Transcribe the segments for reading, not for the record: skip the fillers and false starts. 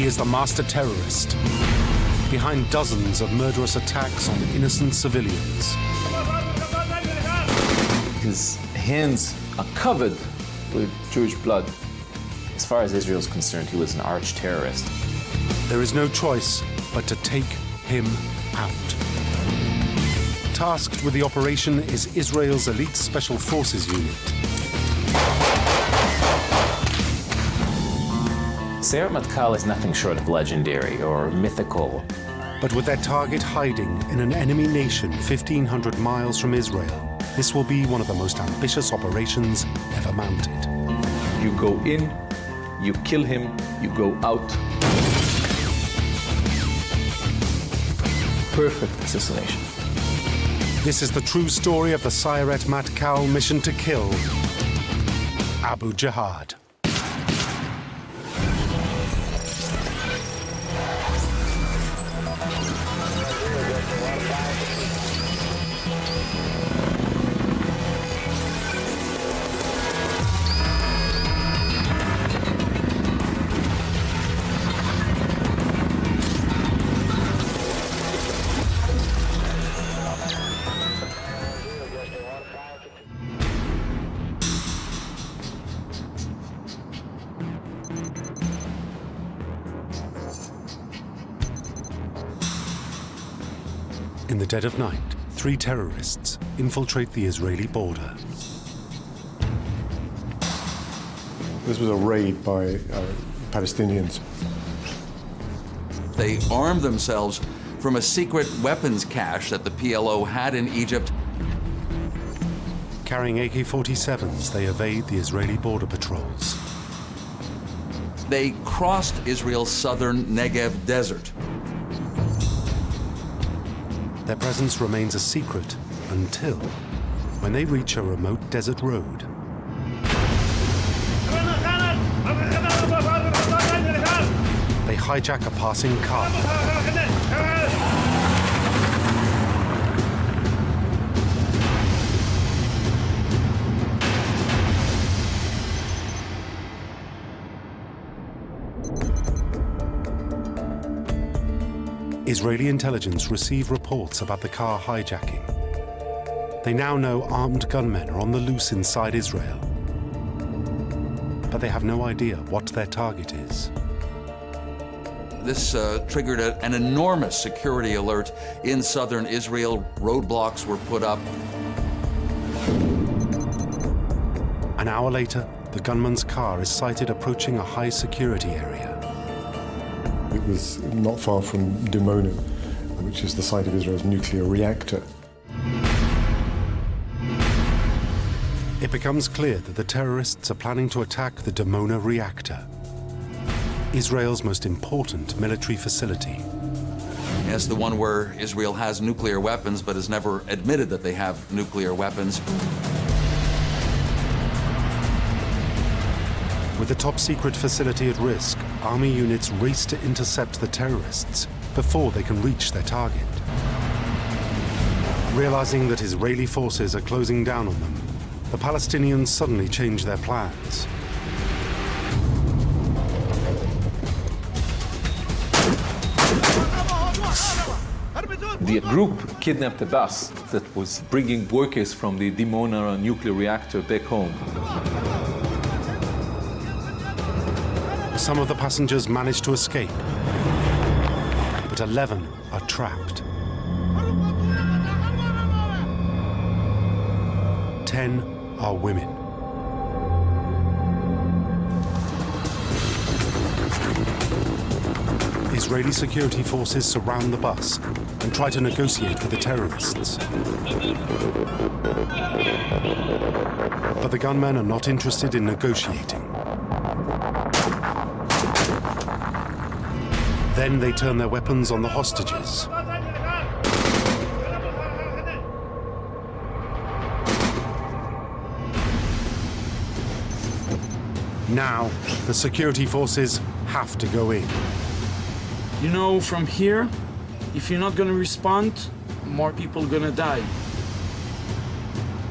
He is the master terrorist, behind dozens of murderous attacks on innocent civilians. His hands are covered with Jewish blood. As far as Israel's concerned, he was an arch terrorist. There is no choice but to take him out. Tasked with the operation is Israel's elite special forces unit. Sayeret Matkal is nothing short of legendary or mythical. But with their target hiding in an enemy nation 1,500 miles from Israel, this will be one of the most ambitious operations ever mounted. You go in, you kill him, you go out. Perfect assassination. This is the true story of the Sayeret Matkal mission to kill Abu Jihad. In the dead of night, 3 terrorists infiltrate the Israeli border. This was a raid by Palestinians. They armed themselves from a secret weapons cache that the PLO had in Egypt. Carrying AK-47s, they evade the Israeli border patrols. They crossed Israel's southern Negev desert. Their presence remains a secret until when they reach a remote desert road. They hijack a passing car. Israeli intelligence receive reports about the car hijacking. They now know armed gunmen are on the loose inside Israel, but they have no idea what their target is. This triggered an enormous security alert in southern Israel. Roadblocks were put up. An hour later, the gunman's car is sighted approaching a high security area. It was not far from Dimona, which is the site of Israel's nuclear reactor. It becomes clear that the terrorists are planning to attack the Dimona reactor, Israel's most important military facility. Yes, the one where Israel has nuclear weapons but has never admitted that they have nuclear weapons. With the top-secret facility at risk, army units race to intercept the terrorists before they can reach their target. Realizing that Israeli forces are closing down on them, the Palestinians suddenly change their plans. The group kidnapped a bus that was bringing workers from the Dimona nuclear reactor back home. Some of the passengers manage to escape, but 11 are trapped. 10 are women. Israeli security forces surround the bus and try to negotiate with the terrorists. But the gunmen are not interested in negotiating. Then they turn their weapons on the hostages. Now, the security forces have to go in. You know, from here, if you're not gonna respond, more people gonna die.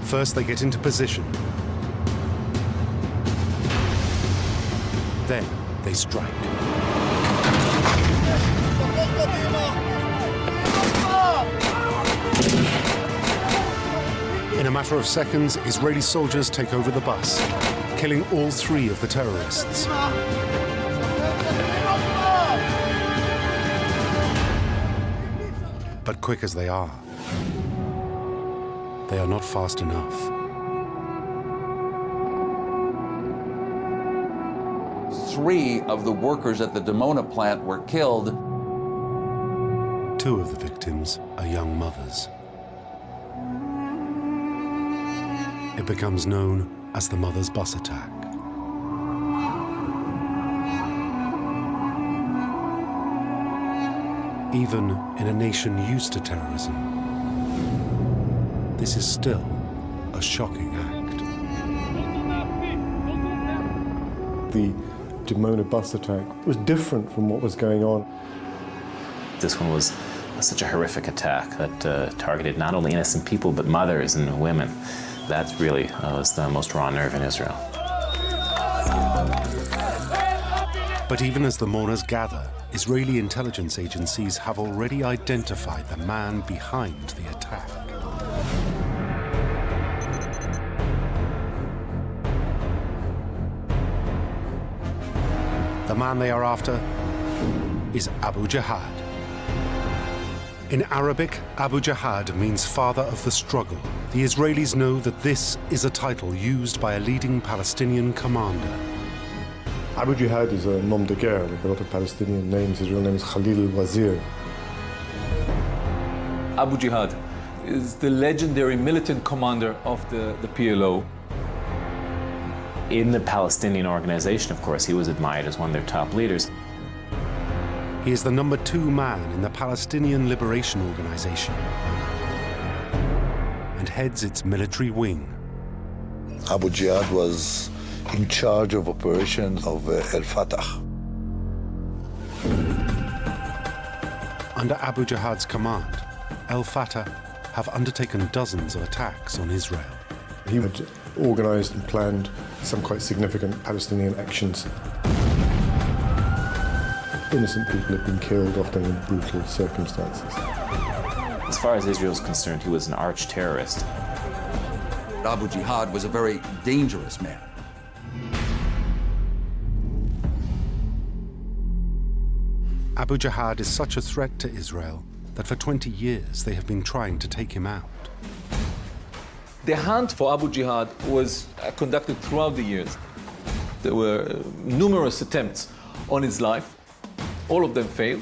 First, they get into position. Then, they strike. In a matter of seconds, Israeli soldiers take over the bus, killing all 3 of the terrorists. But quick as they are not fast enough. 3 of the workers at the Dimona plant were killed. 2 of the victims are young mothers. It becomes known as the Mother's Bus Attack. Even in a nation used to terrorism, this is still a shocking act. The Dimona bus attack was different from what was going on. This one was such a horrific attack that targeted not only innocent people, but mothers and women. That really was the most raw nerve in Israel. But even as the mourners gather, Israeli intelligence agencies have already identified the man behind the attack. The man they are after is Abu Jihad. In Arabic, Abu Jihad means father of the struggle. The Israelis know that this is a title used by a leading Palestinian commander. Abu Jihad is a nom de guerre, like a lot of Palestinian names. His real name is Khalil al-Wazir. Abu Jihad is the legendary militant commander of the PLO. In the Palestinian organization, of course, he was admired as one of their top leaders. He is the number 2 man in the Palestinian Liberation Organization and heads its military wing. Abu Jihad was in charge of operations of al-Fatah. Under Abu Jihad's command, al-Fatah have undertaken dozens of attacks on Israel. He had organized and planned some quite significant Palestinian actions. Innocent people have been killed, often in brutal circumstances. As far as Israel is concerned, he was an arch-terrorist. Abu Jihad was a very dangerous man. Abu Jihad is such a threat to Israel that for 20 years they have been trying to take him out. The hunt for Abu Jihad was conducted throughout the years. There were numerous attempts on his life. All of them failed.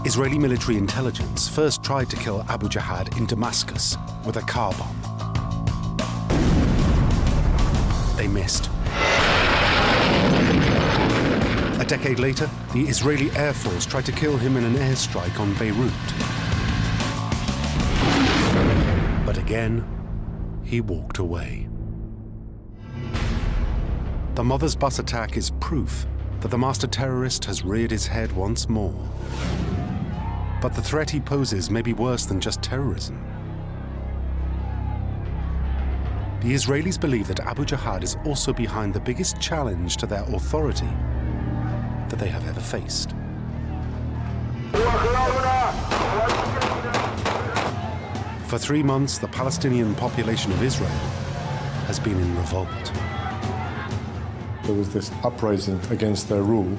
Israeli military intelligence first tried to kill Abu Jihad in Damascus with a car bomb. They missed. A decade later, the Israeli Air Force tried to kill him in an airstrike on Beirut. But again, he walked away. The Mother's Bus Attack is proof that the master terrorist has reared his head once more. But the threat he poses may be worse than just terrorism. The Israelis believe that Abu Jihad is also behind the biggest challenge to their authority that they have ever faced. For 3 months, the Palestinian population of Israel has been in revolt. There was this uprising against their rule.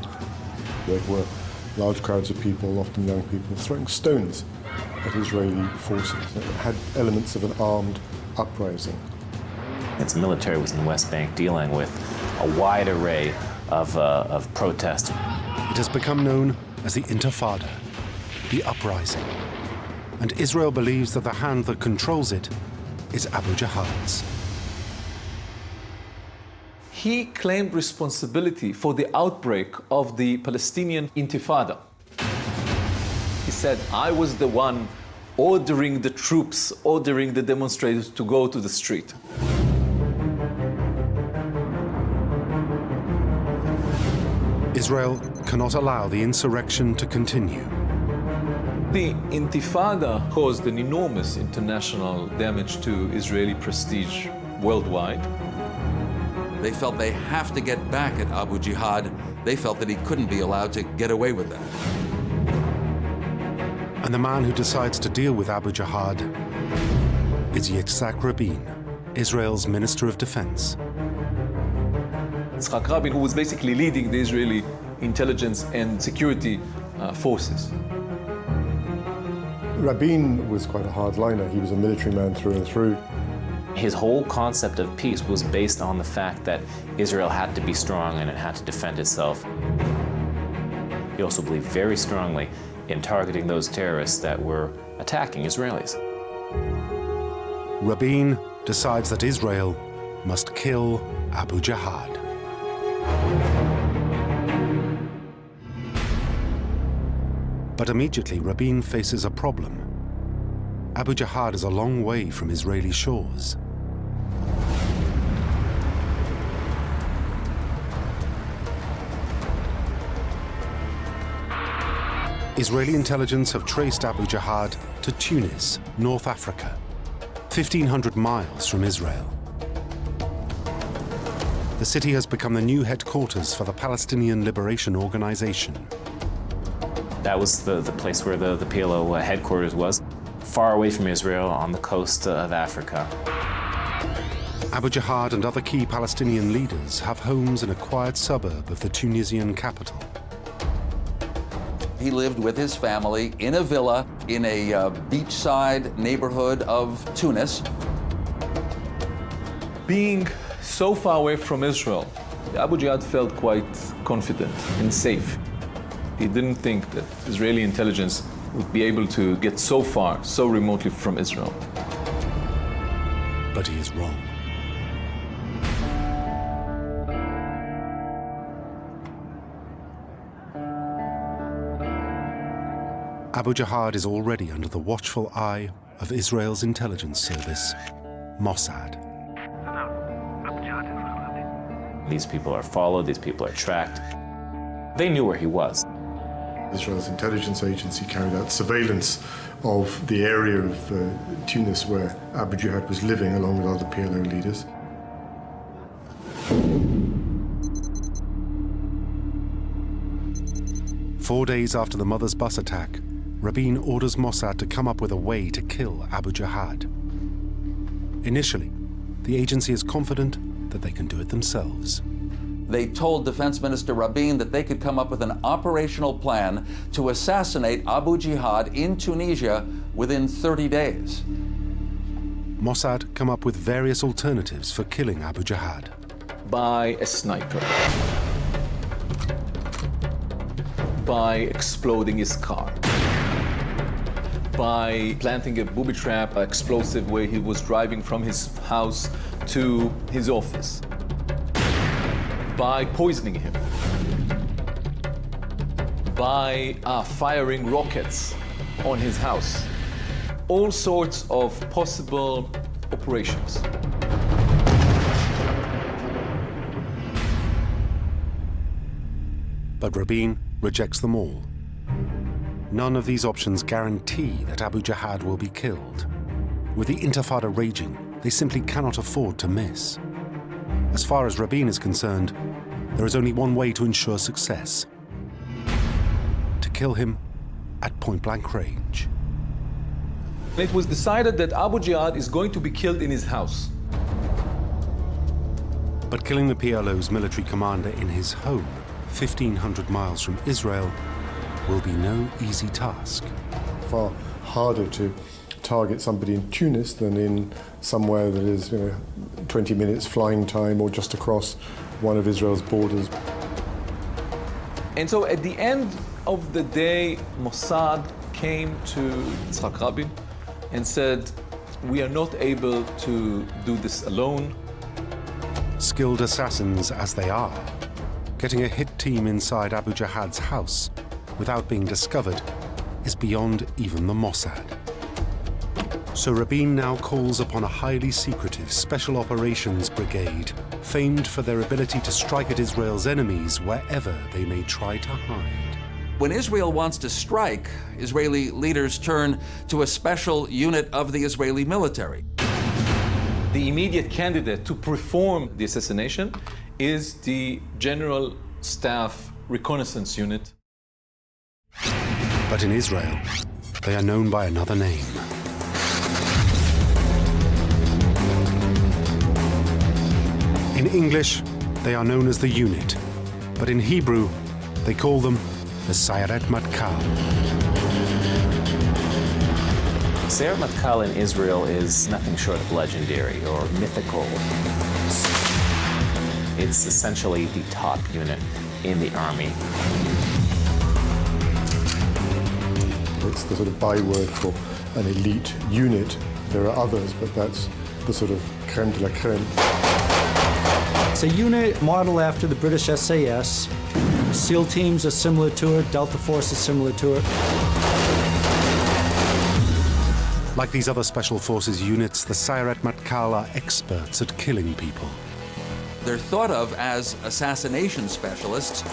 There were large crowds of people, often young people, throwing stones at Israeli forces. It had elements of an armed uprising. Its military was in the West Bank dealing with a wide array of protest. It has become known as the Intifada, the uprising. And Israel believes that the hand that controls it is Abu Jihad's. He claimed responsibility for the outbreak of the Palestinian Intifada. He said, I was the one ordering the troops, ordering the demonstrators to go to the street. Israel cannot allow the insurrection to continue. The Intifada caused an enormous international damage to Israeli prestige worldwide. They felt they have to get back at Abu Jihad. They felt that he couldn't be allowed to get away with that. And the man who decides to deal with Abu Jihad is Yitzhak Rabin, Israel's Minister of Defense. Yitzhak Rabin, who was basically leading the Israeli intelligence and security forces. Rabin was quite a hardliner. He was a military man through and through. His whole concept of peace was based on the fact that Israel had to be strong and it had to defend itself. He also believed very strongly in targeting those terrorists that were attacking Israelis. Rabin decides that Israel must kill Abu Jihad. But immediately Rabin faces a problem. Abu Jihad is a long way from Israeli shores. Israeli intelligence have traced Abu Jihad to Tunis, North Africa, 1,500 miles from Israel. The city has become the new headquarters for the Palestinian Liberation Organization. That was the place where the PLO headquarters was, far away from Israel on the coast of Africa. Abu Jihad and other key Palestinian leaders have homes in a quiet suburb of the Tunisian capital. He lived with his family in a villa in a beachside neighborhood of Tunis. Being so far away from Israel, Abu Jihad felt quite confident and safe. He didn't think that Israeli intelligence would be able to get so far, so remotely from Israel. But he is wrong. Abu Jihad is already under the watchful eye of Israel's intelligence service, Mossad. These people are followed, these people are tracked. They knew where he was. Israel's intelligence agency carried out surveillance of the area of Tunis where Abu Jihad was living along with other PLO leaders. Four days after the mother's bus attack, Rabin orders Mossad to come up with a way to kill Abu Jihad. Initially, the agency is confident that they can do it themselves. They told Defense Minister Rabin that they could come up with an operational plan to assassinate Abu Jihad in Tunisia within 30 days. Mossad come up with various alternatives for killing Abu Jihad. By a sniper. By exploding his car. By planting a booby trap, an explosive where he was driving from his house to his office. By poisoning him. By firing rockets on his house. All sorts of possible operations. But Rabin rejects them all. None of these options guarantee that Abu Jihad will be killed. With the Intifada raging, they simply cannot afford to miss. As far as Rabin is concerned, there is only one way to ensure success: to kill him at point-blank range. It was decided that Abu Jihad is going to be killed in his house. But killing the PLO's military commander in his home, 1,500 miles from Israel, will be no easy task. Far harder to target somebody in Tunis than in somewhere that is 20 minutes flying time or just across one of Israel's borders. And so at the end of the day, Mossad came to Yitzhak Rabin and said, we are not able to do this alone. Skilled assassins as they are, getting a hit team inside Abu Jihad's house without being discovered is beyond even the Mossad. So Rabin now calls upon a highly secretive Special Operations Brigade, famed for their ability to strike at Israel's enemies wherever they may try to hide. When Israel wants to strike, Israeli leaders turn to a special unit of the Israeli military. The immediate candidate to perform the assassination is the General Staff Reconnaissance Unit. But in Israel, they are known by another name. In English, they are known as the unit, but in Hebrew, they call them the Sayeret Matkal. Sayeret Matkal in Israel is nothing short of legendary or mythical. It's essentially the top unit in the army. It's the sort of byword for an elite unit. There are others, but that's the sort of crème de la crème. It's a unit modeled after the British SAS. SEAL teams are similar to it, Delta Force is similar to it. Like these other special forces units, the Sayeret Matkal are experts at killing people. They're thought of as assassination specialists.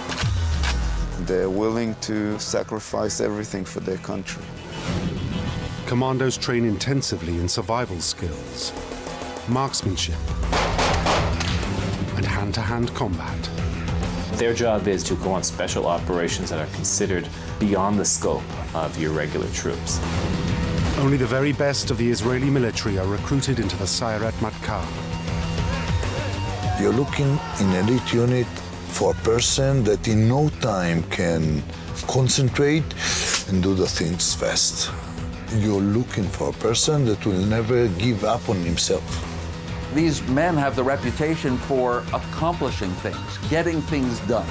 They're willing to sacrifice everything for their country. Commandos train intensively in survival skills, marksmanship, and hand-to-hand combat. Their job is to go on special operations that are considered beyond the scope of your regular troops. Only the very best of the Israeli military are recruited into the Sayeret Matkal. You're looking in elite unit for a person that in no time can concentrate and do the things fast. You're looking for a person that will never give up on himself. These men have the reputation for accomplishing things, getting things done.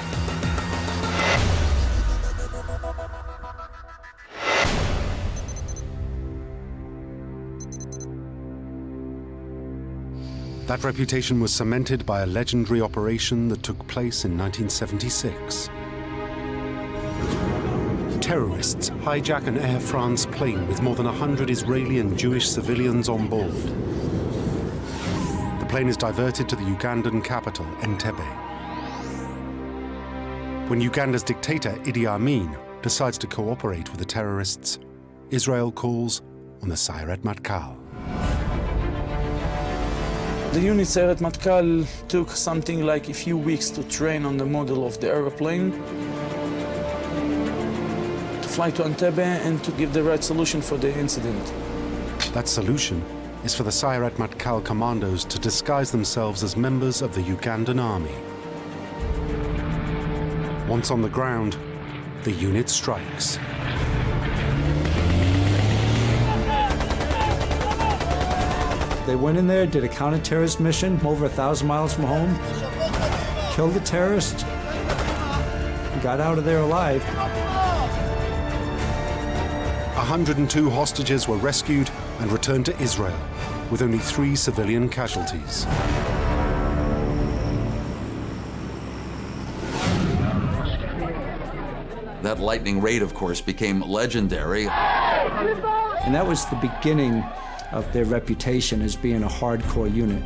That reputation was cemented by a legendary operation that took place in 1976. Terrorists hijack an Air France plane with more than 100 Israeli and Jewish civilians on board. The plane is diverted to the Ugandan capital, Entebbe. When Uganda's dictator, Idi Amin, decides to cooperate with the terrorists, Israel calls on the Sayeret Matkal. The unit Sayeret Matkal took something like a few weeks to train on the model of the aeroplane, to fly to Entebbe and to give the right solution for the incident. That solution is for the Sayeret Matkal commandos to disguise themselves as members of the Ugandan army. Once on the ground, the unit strikes. They went in there, did a counter-terrorist mission over 1,000 miles from home, killed the terrorist, got out of there alive. 102 hostages were rescued and returned to Israel, with only 3 civilian casualties. That lightning raid, of course, became legendary. And that was the beginning of their reputation as being a hardcore unit.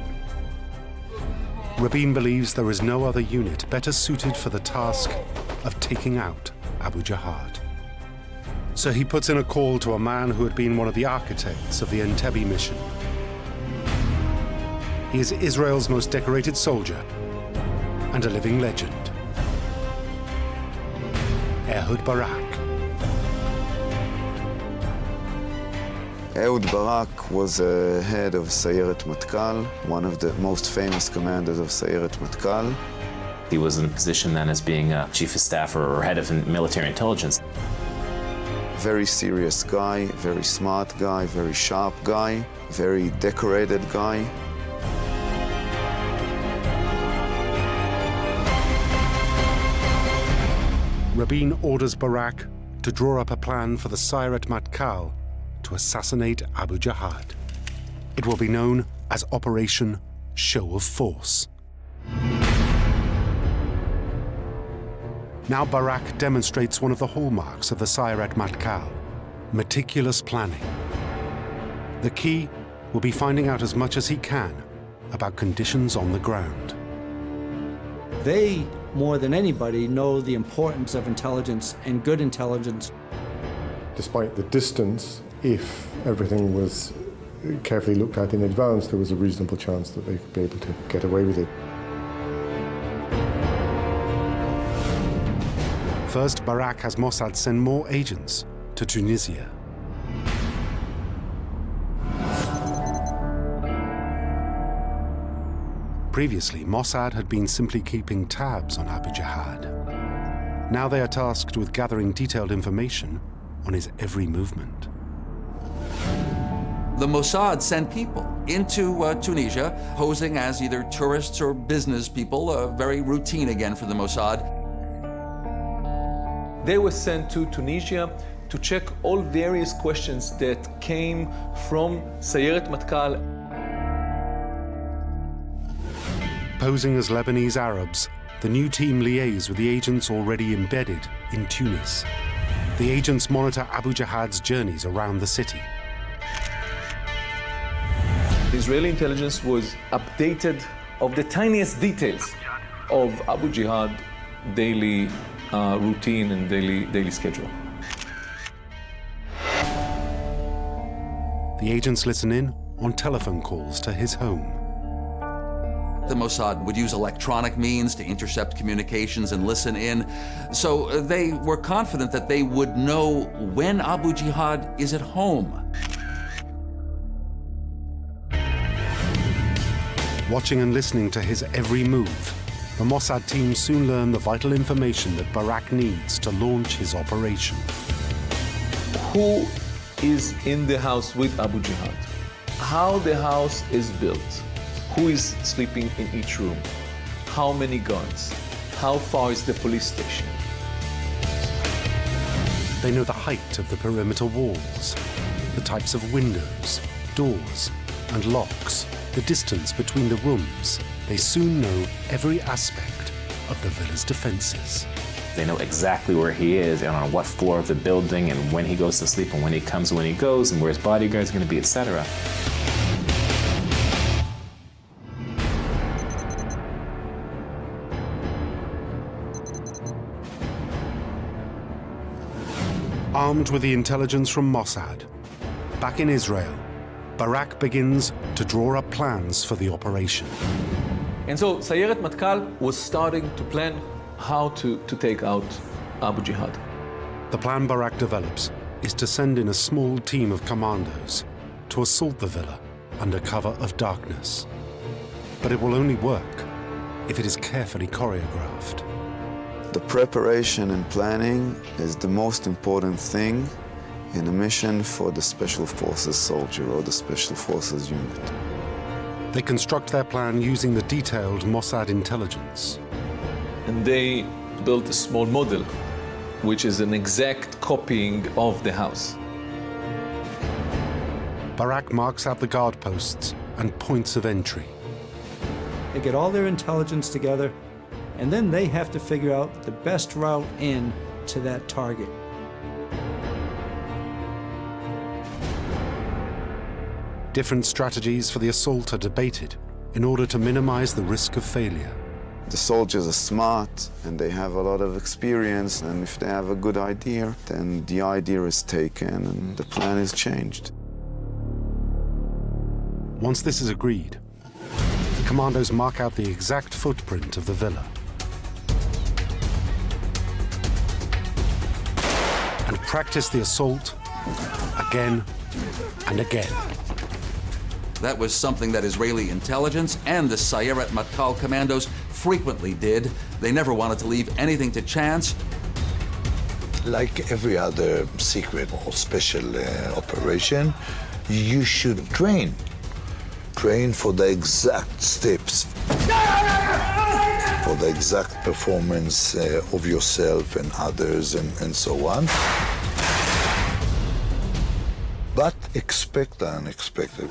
Rabin believes there is no other unit better suited for the task of taking out Abu Jihad. So he puts in a call to a man who had been one of the architects of the Entebbe mission. He is Israel's most decorated soldier and a living legend, Ehud Barak. Ehud Barak was a head of Sayeret Matkal, one of the most famous commanders of Sayeret Matkal. He was in a position then as being a chief of staff or head of military intelligence. Very serious guy, very smart guy, very sharp guy, very decorated guy. Rabin orders Barak to draw up a plan for the Sayeret Matkal to assassinate Abu Jihad. It will be known as Operation Show of Force. Now Barak demonstrates one of the hallmarks of the Sayeret Matkal, meticulous planning. The key will be finding out as much as he can about conditions on the ground. They, more than anybody, know the importance of intelligence and good intelligence. Despite the distance, if everything was carefully looked at in advance, there was a reasonable chance that they could be able to get away with it. First, Barak has Mossad send more agents to Tunisia. Previously, Mossad had been simply keeping tabs on Abu Jihad. Now they are tasked with gathering detailed information on his every movement. The Mossad sent people into Tunisia, posing as either tourists or business people, very routine again for the Mossad. They were sent to Tunisia to check all various questions that came from Sayeret Matkal. Posing as Lebanese Arabs, the new team liaise with the agents already embedded in Tunis. The agents monitor Abu Jihad's journeys around the city. The Israeli intelligence was updated of the tiniest details of Abu Jihad daily routine and daily schedule. The agents listen in on telephone calls to his home. The Mossad would use electronic means to intercept communications and listen in. So they were confident that they would know when Abu Jihad is at home. Watching and listening to his every move, the Mossad team soon learn the vital information that Barak needs to launch his operation. Who is in the house with Abu Jihad? How the house is built? Who is sleeping in each room? How many guards? How far is the police station? They know the height of the perimeter walls, the types of windows, doors, and locks, the distance between the rooms. They soon know every aspect of the villa's defenses. They know exactly where he is and on what floor of the building and when he goes to sleep and when he comes, when he goes, and where his bodyguard's going to be, etc. Armed with the intelligence from Mossad, back in Israel, Barak begins to draw up plans for the operation. And so Sayeret Matkal was starting to plan how to take out Abu Jihad. The plan Barak develops is to send in a small team of commandos to assault the villa under cover of darkness. But it will only work if it is carefully choreographed. The preparation and planning is the most important thing in a mission for the Special Forces soldier or the Special Forces unit. They construct their plan using the detailed Mossad intelligence. And they built a small model, which is an exact copying of the house. Barak marks out the guard posts and points of entry. They get all their intelligence together, and then they have to figure out the best route in to that target. Different strategies for the assault are debated in order to minimize the risk of failure. The soldiers are smart and they have a lot of experience, and if they have a good idea, then the idea is taken and the plan is changed. Once this is agreed, the commandos mark out the exact footprint of the villa and practice the assault again and again. That was something that Israeli intelligence and the Sayeret Matkal commandos frequently did. They never wanted to leave anything to chance. Like every other secret or special operation, you should train. Train for the exact steps, for the exact performance of yourself and others and so on. But expect the unexpected.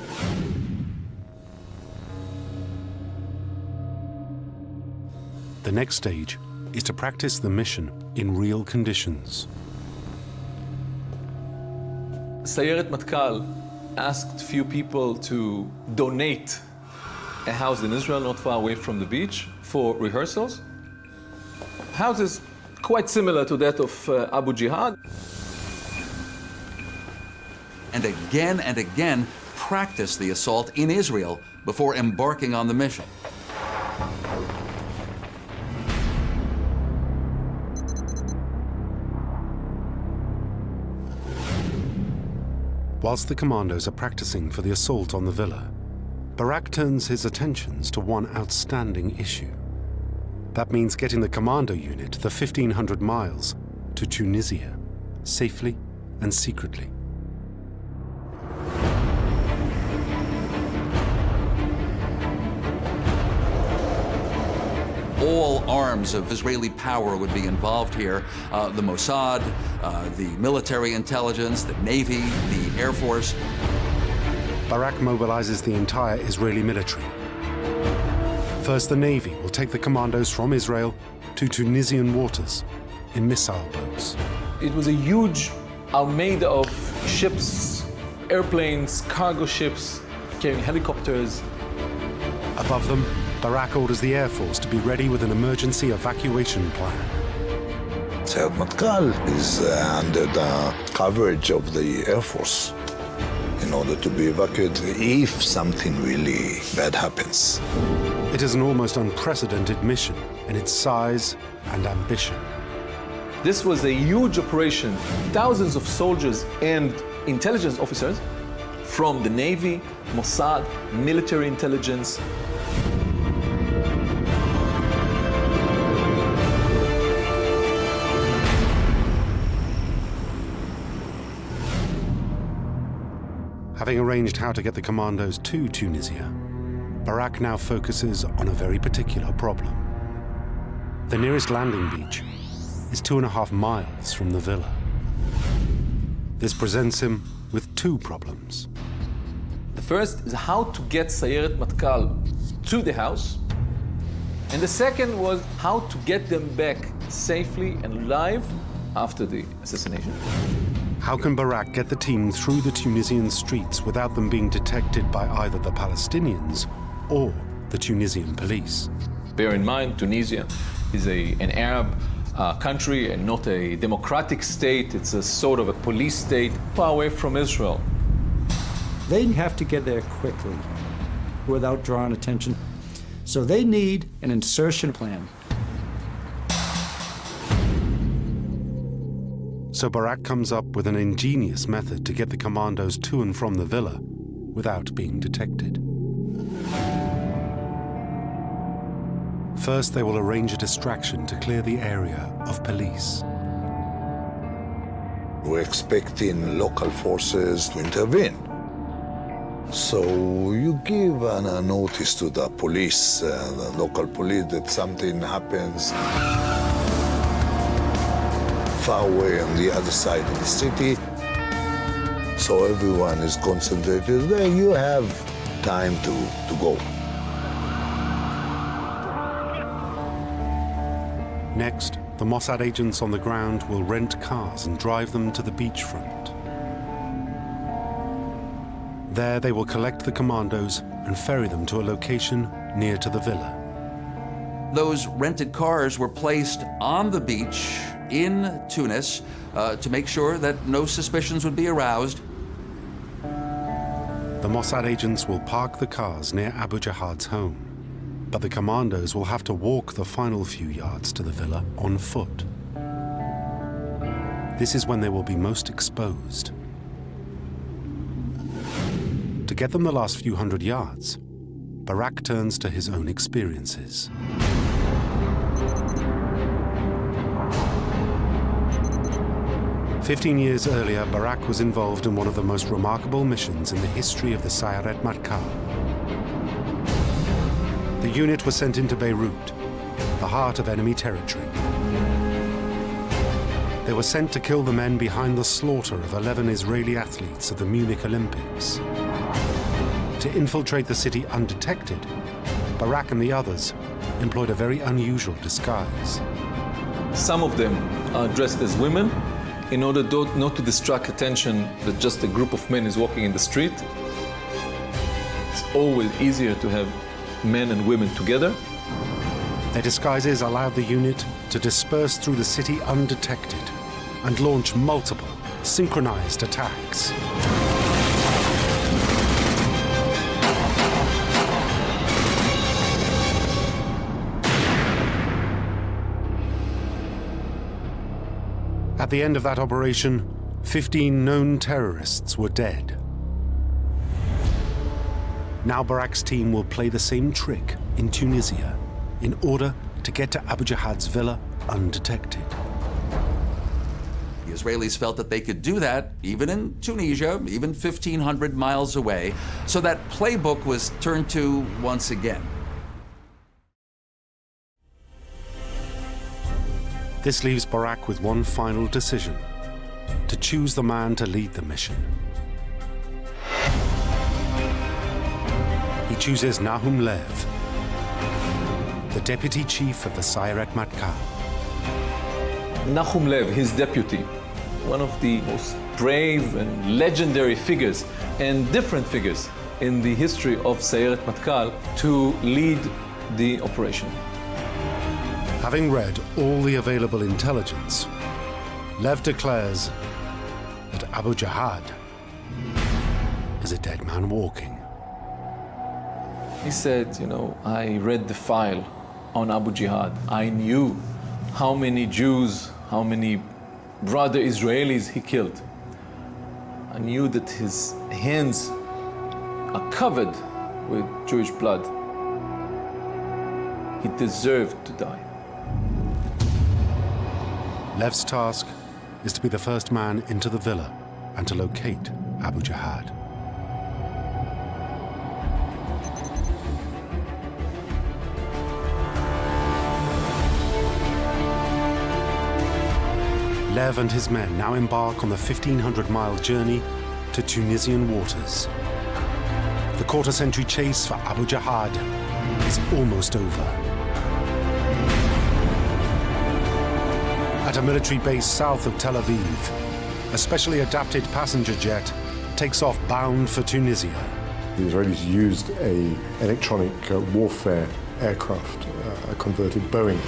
The next stage is to practice the mission in real conditions. Sayeret Matkal asked few people to donate a house in Israel not far away from the beach for rehearsals. House is quite similar to that of Abu Jihad. And again, practice the assault in Israel before embarking on the mission. Whilst the commandos are practicing for the assault on the villa, Barak turns his attentions to one outstanding issue. That means getting the commando unit the 1,500 miles to Tunisia, safely and secretly. All arms of Israeli power would be involved here. The Mossad, the military intelligence, the Navy, the Air Force. Barak mobilizes the entire Israeli military. First, the Navy will take the commandos from Israel to Tunisian waters in missile boats. It was a huge armada of ships, airplanes, cargo ships, carrying helicopters. Above them, Barak orders the Air Force to be ready with an emergency evacuation plan. Sayeret Matkal is under the coverage of the Air Force in order to be evacuated if something really bad happens. It is an almost unprecedented mission in its size and ambition. This was a huge operation. Thousands of soldiers and intelligence officers from the Navy, Mossad, military intelligence. Having arranged how to get the commandos to Tunisia, Barak now focuses on a very particular problem. The nearest landing beach is 2.5 miles from the villa. This presents him with two problems. The first is how to get Sayeret Matkal to the house. And the second was how to get them back safely and alive after the assassination. How can Barak get the team through the Tunisian streets without them being detected by either the Palestinians or the Tunisian police? Bear in mind, Tunisia is an Arab country and not a democratic state. It's a sort of a police state far away from Israel. They have to get there quickly without drawing attention. So they need an insertion plan. So Barak comes up with an ingenious method to get the commandos to and from the villa without being detected. First, they will arrange a distraction to clear the area of police. We're expecting local forces to intervene. So you give a notice to the police, the local police, that something happens far away on the other side of the city. So everyone is concentrated there. You have time to go. Next, the Mossad agents on the ground will rent cars and drive them to the beachfront. There they will collect the commandos and ferry them to a location near to the villa. Those rented cars were placed on the beach in Tunis to make sure that no suspicions would be aroused. The Mossad agents will park the cars near Abu Jahad's home, but the commandos will have to walk the final few yards to the villa on foot. This is when they will be most exposed. To get them the last few hundred yards, Barak turns to his own experiences. "15 years earlier, Barak was involved in one of the most remarkable missions in the history of the Sayeret Matkal. The unit was sent into Beirut, the heart of enemy territory. They were sent to kill the men behind the slaughter of 11 Israeli athletes at the Munich Olympics. To infiltrate the city undetected, Barak and the others employed a very unusual disguise. Some of them are dressed as women in order not to distract attention that just a group of men is walking in the street. It's always easier to have men and women together. Their disguises allowed the unit to disperse through the city undetected and launch multiple synchronized attacks. At the end of that operation, 15 known terrorists were dead. Now Barak's team will play the same trick in Tunisia in order to get to Abu Jihad's villa undetected. The Israelis felt that they could do that even in Tunisia, even 1,500 miles away, so that playbook was turned to once again. This leaves Barak with one final decision: to choose the man to lead the mission. He chooses Nahum Lev, the deputy chief of the Sayeret Matkal. Nahum Lev, his deputy, one of the most brave and legendary figures and different figures in the history of Sayeret Matkal, to lead the operation. Having read all the available intelligence, Lev declares that Abu Jihad is a dead man walking. He said, you know, I read the file on Abu Jihad. I knew how many Jews, how many brother Israelis he killed. I knew that his hands are covered with Jewish blood. He deserved to die. Lev's task is to be the first man into the villa and to locate Abu Jihad. Lev and his men now embark on the 1,500-mile journey to Tunisian waters. The quarter-century chase for Abu Jihad is almost over. At a military base south of Tel Aviv, a specially adapted passenger jet takes off bound for Tunisia. The Israelis used an electronic warfare aircraft, a converted Boeing.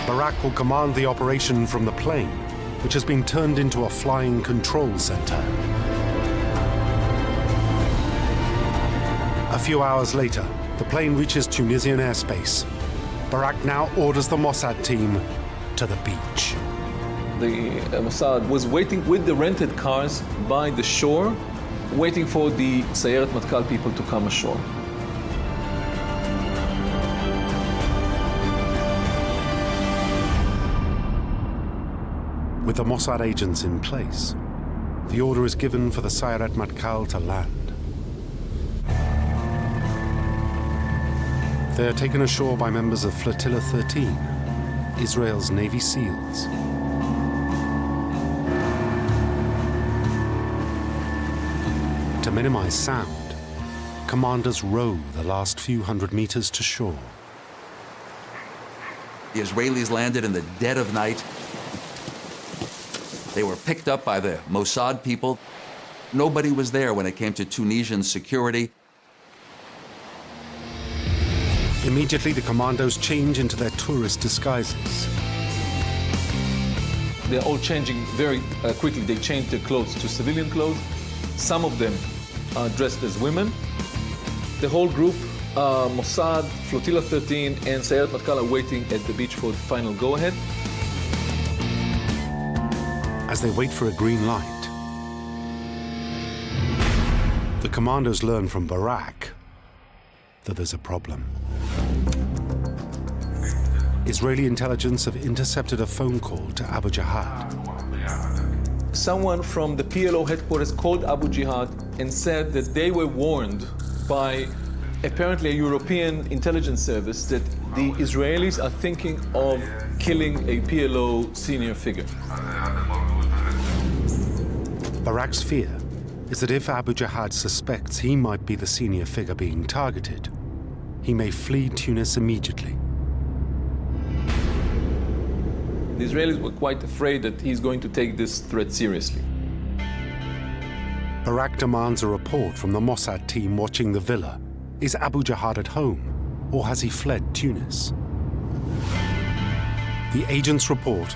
Barak will command the operation from the plane, which has been turned into a flying control center. A few hours later, the plane reaches Tunisian airspace. Barak now orders the Mossad team to the beach. The Mossad was waiting with the rented cars by the shore, waiting for the Sayeret Matkal people to come ashore. With the Mossad agents in place, the order is given for the Sayeret Matkal to land. They are taken ashore by members of Flotilla 13, Israel's Navy SEALs. To minimize sound, commanders row the last few hundred meters to shore. The Israelis landed in the dead of night. They were picked up by the Mossad people. Nobody was there when it came to Tunisian security. Immediately, the commandos change into their tourist disguises. They're all changing very quickly. They change their clothes to civilian clothes. Some of them are dressed as women. The whole group, Mossad, Flotilla 13, and Sayeret Matkal are waiting at the beach for the final go-ahead. As they wait for a green light, the commandos learn from Barak that there's a problem. Israeli intelligence have intercepted a phone call to Abu Jihad. Someone from the PLO headquarters called Abu Jihad and said that they were warned by apparently a European intelligence service that the Israelis are thinking of killing a PLO senior figure. Barak's fear is that if Abu Jihad suspects he might be the senior figure being targeted, he may flee Tunis immediately. The Israelis were quite afraid that he's going to take this threat seriously. Barak demands a report from the Mossad team watching the villa. Is Abu Jihad at home, or has he fled Tunis? The agents report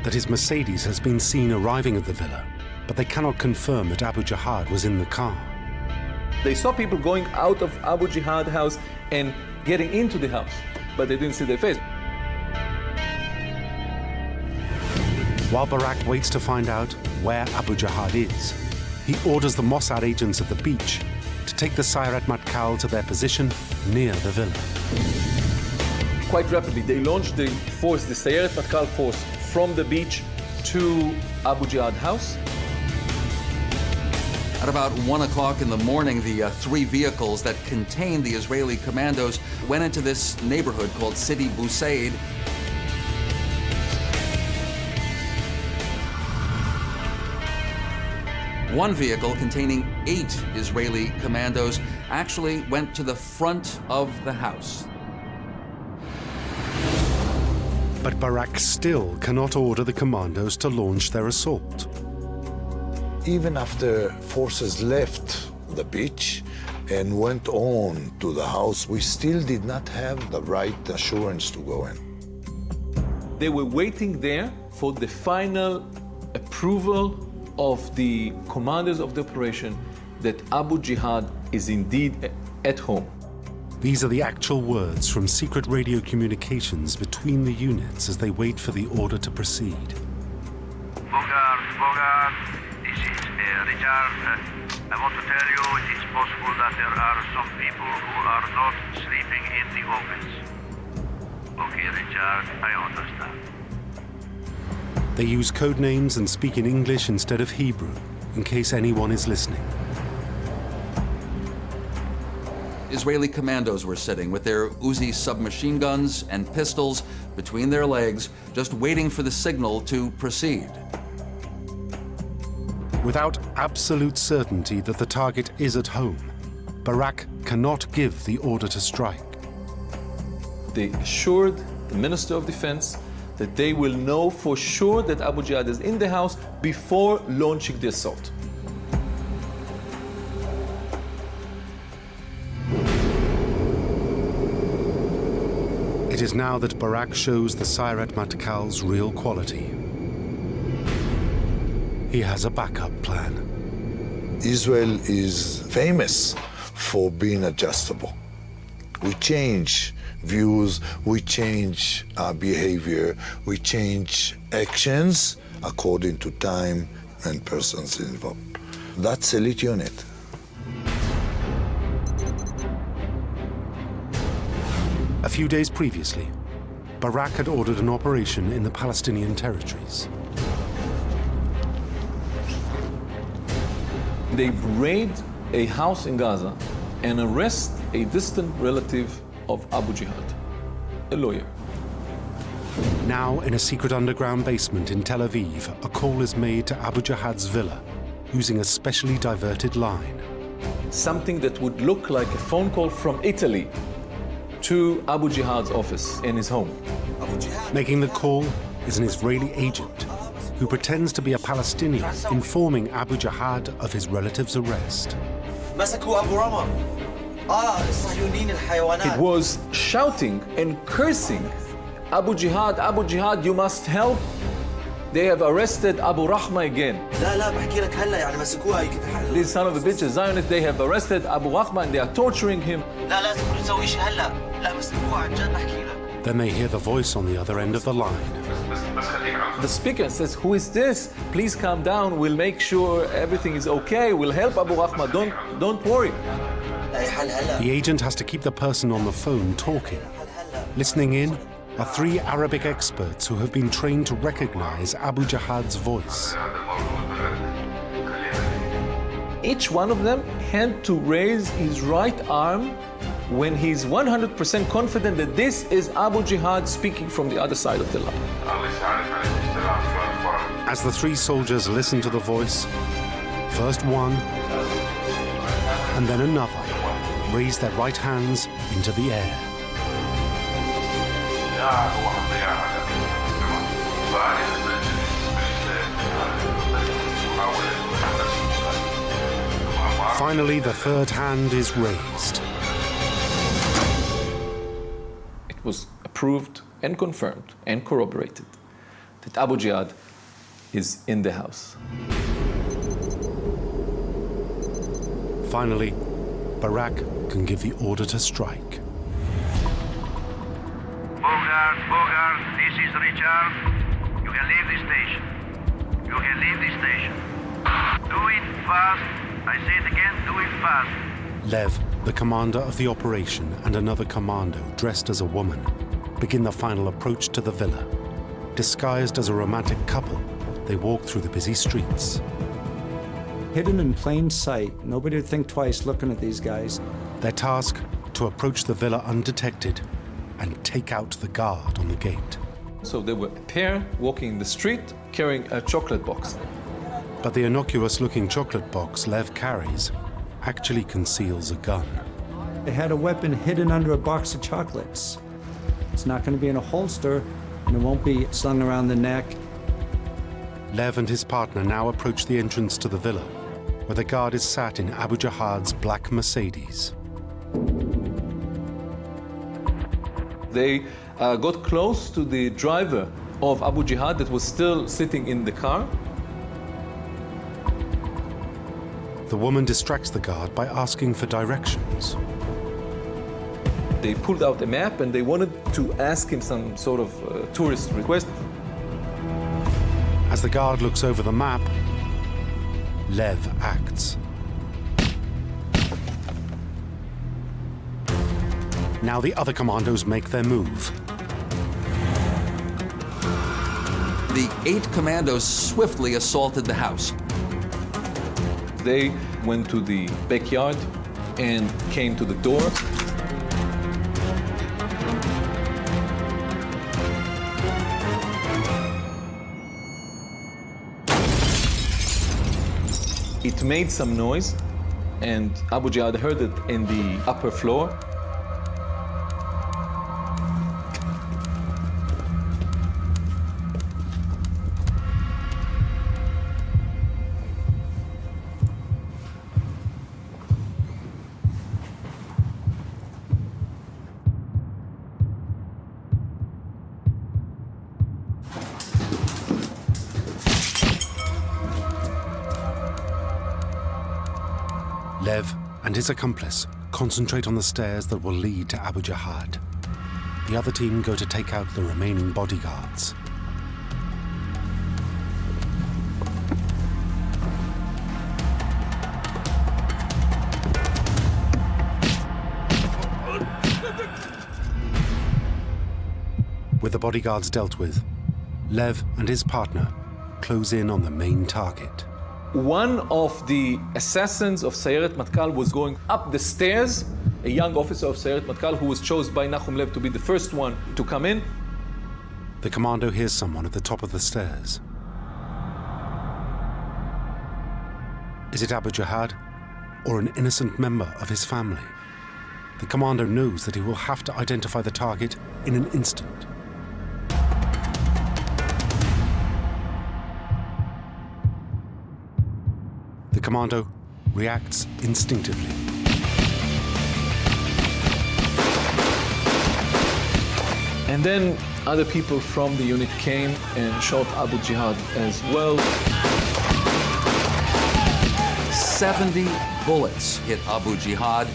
that his Mercedes has been seen arriving at the villa, but they cannot confirm that Abu Jihad was in the car. They saw people going out of Abu Jihad house and getting into the house, but they didn't see their face. While Barak waits to find out where Abu Jihad is, he orders the Mossad agents at the beach to take the Sayeret Matkal to their position near the villa. Quite rapidly, they launched the force, the Sayeret Matkal force, from the beach to Abu Jihad house. At about 1 o'clock in the morning, the three vehicles that contained the Israeli commandos went into this neighborhood called Sidi Busaid. One vehicle containing 8 Israeli commandos actually went to the front of the house. But Barak still cannot order the commandos to launch their assault. Even after forces left the beach and went on to the house, we still did not have the right assurance to go in. They were waiting there for the final approval of the commanders of the operation that Abu Jihad is indeed at home. These are the actual words from secret radio communications between the units as they wait for the order to proceed. Bogart, this is Richard. I want to tell you it is possible that there are some people who are not sleeping in the office. Okay, Richard, I understand. They use code names and speak in English instead of Hebrew, in case anyone is listening. Israeli commandos were sitting with their Uzi submachine guns and pistols between their legs, just waiting for the signal to proceed. Without absolute certainty that the target is at home, Barak cannot give the order to strike. They assured the Minister of Defense that they will know for sure that Abu Jihad is in the house before launching the assault. It is now that Barak shows the Sayeret Matkal's real quality. He has a backup plan. Israel is famous for being adjustable. We change views, we change our behavior, we change actions according to time and persons involved. That's elite unit. A few days previously, Barak had ordered an operation in the Palestinian territories. They raid a house in Gaza and arrest a distant relative of Abu Jihad, a lawyer. Now, in a secret underground basement in Tel Aviv, a call is made to Abu Jihad's villa using a specially diverted line. Something that would look like a phone call from Italy to Abu Jihad's office in his home. Making the call is an Israeli agent who pretends to be a Palestinian, informing Abu Jihad of his relative's arrest. It was shouting and cursing, Abu Jihad, you must help. They have arrested Abu Rahma again. These son of a bitches, Zionists, they have arrested Abu Rahma and they are torturing him. Then they hear the voice on the other end of the line. The speaker says, who is this? Please calm down. We'll make sure everything is okay. We'll help Abu Rahma. Don't worry. The agent has to keep the person on the phone talking. Listening in are 3 Arabic experts who have been trained to recognize Abu Jihad's voice. Each one of them had to raise his right arm when he's 100% confident that this is Abu Jihad speaking from the other side of the line. As the 3 soldiers listen to the voice, first one and then another raise their right hands into the air. Finally, the third hand is raised. It was approved and confirmed and corroborated that Abu Jihad is in the house. Finally, Barak can give the order to strike. Bogart, this is Richard. You can leave the station. You can leave the station. Do it fast. I say it again, do it fast. Lev, the commander of the operation, and another commando dressed as a woman begin the final approach to the villa. Disguised as a romantic couple, they walk through the busy streets. Hidden in plain sight, nobody would think twice looking at these guys. Their task, to approach the villa undetected and take out the guard on the gate. So they were a pair walking in the street carrying a chocolate box. But the innocuous-looking chocolate box Lev carries actually conceals a gun. They had a weapon hidden under a box of chocolates. It's not going to be in a holster, and it won't be slung around the neck. Lev and his partner now approach the entrance to the villa, where the guard is sat in Abu Jihad's black Mercedes. They got close to the driver of Abu Jihad that was still sitting in the car. The woman distracts the guard by asking for directions. They pulled out a map and they wanted to ask him some sort of tourist request. As the guard looks over the map, Lev acts. Now the other commandos make their move. The 8 commandos swiftly assaulted the house. They went to the backyard and came to the door. It made some noise, and Abu Jihad heard it in the upper floor. Lev and his accomplice concentrate on the stairs that will lead to Abu Jihad. The other team go to take out the remaining bodyguards. With the bodyguards dealt with, Lev and his partner close in on the main target. One of the assassins of Sayeret Matkal was going up the stairs, a young officer of Sayeret Matkal who was chosen by Nahum Lev to be the first one to come in. The commando hears someone at the top of the stairs. Is it Abu Jihad or an innocent member of his family? The commando knows that he will have to identify the target in an instant. The commando reacts instinctively. And then other people from the unit came and shot Abu Jihad as well. 70 bullets hit Abu Jihad,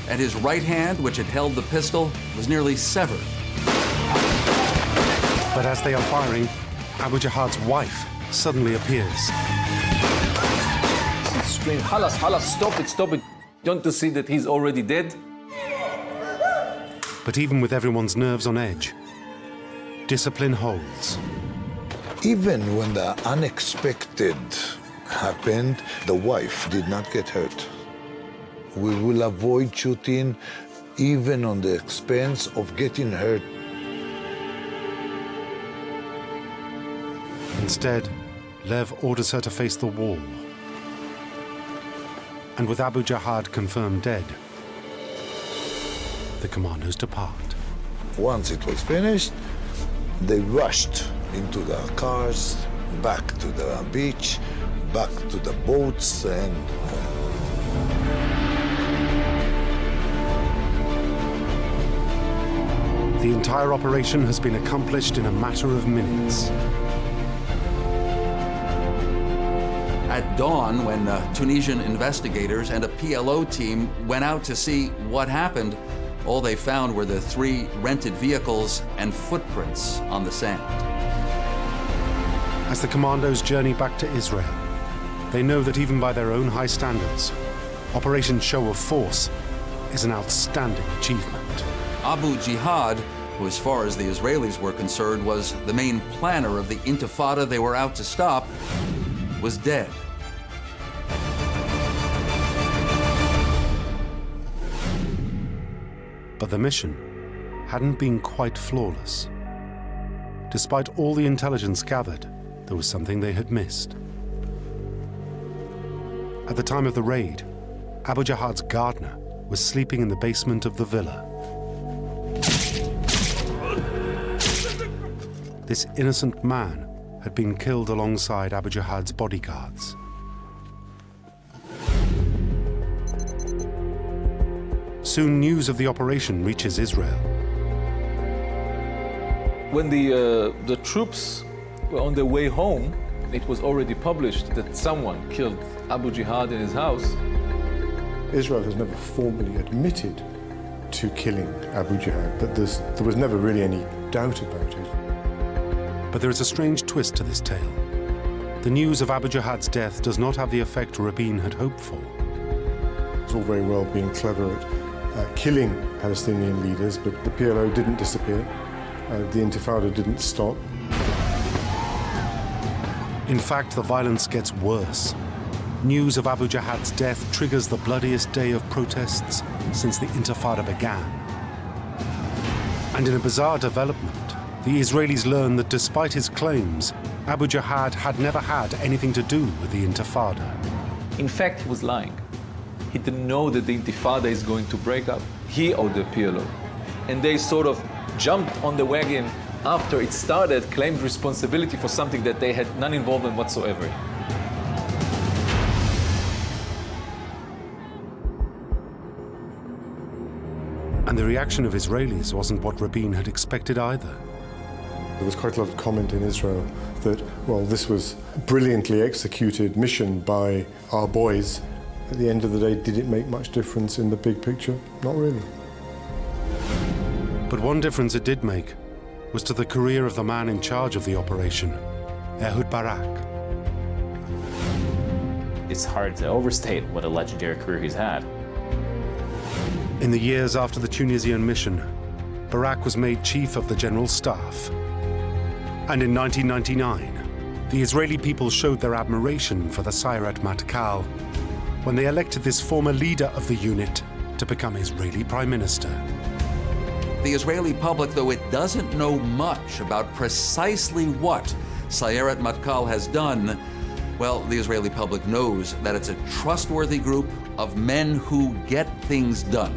and his right hand, which had held the pistol, was nearly severed. But as they are firing, Abu Jihad's wife suddenly appears. Scream, halas, halas, stop it, stop it. Don't you see that he's already dead? But even with everyone's nerves on edge, discipline holds. Even when the unexpected happened, the wife did not get hurt. We will avoid shooting even on the expense of getting hurt. Instead, Lev orders her to face the wall. And with Abu Jihad confirmed dead, the commandos depart. Once it was finished, they rushed into the cars, back to the beach, back to the boats, and The entire operation has been accomplished in a matter of minutes. At dawn, when Tunisian investigators and a PLO team went out to see what happened, all they found were the 3 rented vehicles and footprints on the sand. As the commandos journey back to Israel, they know that even by their own high standards, Operation Show of Force is an outstanding achievement. Abu Jihad, who as far as the Israelis were concerned was the main planner of the intifada they were out to stop, was dead. But the mission hadn't been quite flawless. Despite all the intelligence gathered, there was something they had missed. At the time of the raid, Abu Jihad's gardener was sleeping in the basement of the villa. This innocent man had been killed alongside Abu Jihad's bodyguards. Soon news of the operation reaches Israel. When the troops were on their way home, it was already published that someone killed Abu Jihad in his house. Israel has never formally admitted to killing Abu Jihad, but there was never really any doubt about it. But there is a strange twist to this tale. The news of Abu Jihad's death does not have the effect Rabin had hoped for. It's all very well being clever at killing Palestinian leaders, but the PLO didn't disappear. The Intifada didn't stop. In fact, the violence gets worse. News of Abu Jihad's death triggers the bloodiest day of protests since the Intifada began. And in a bizarre development, the Israelis learn that despite his claims, Abu Jihad had never had anything to do with the Intifada. In fact, he was lying. He didn't know that the Intifada is going to break up, he or the PLO. And they sort of jumped on the wagon after it started, claimed responsibility for something that they had none involvement whatsoever. And the reaction of Israelis wasn't what Rabin had expected either. There was quite a lot of comment in Israel that, well, this was a brilliantly executed mission by our boys. At the end of the day, did it make much difference in the big picture? Not really. But one difference it did make was to the career of the man in charge of the operation, Ehud Barak. It's hard to overstate what a legendary career he's had. In the years after the Tunisian mission, Barak was made chief of the general staff. And in 1999, the Israeli people showed their admiration for the Sayeret Matkal when they elected this former leader of the unit to become Israeli prime minister. The Israeli public, though it doesn't know much about precisely what Sayeret Matkal has done, well, the Israeli public knows that it's a trustworthy group of men who get things done.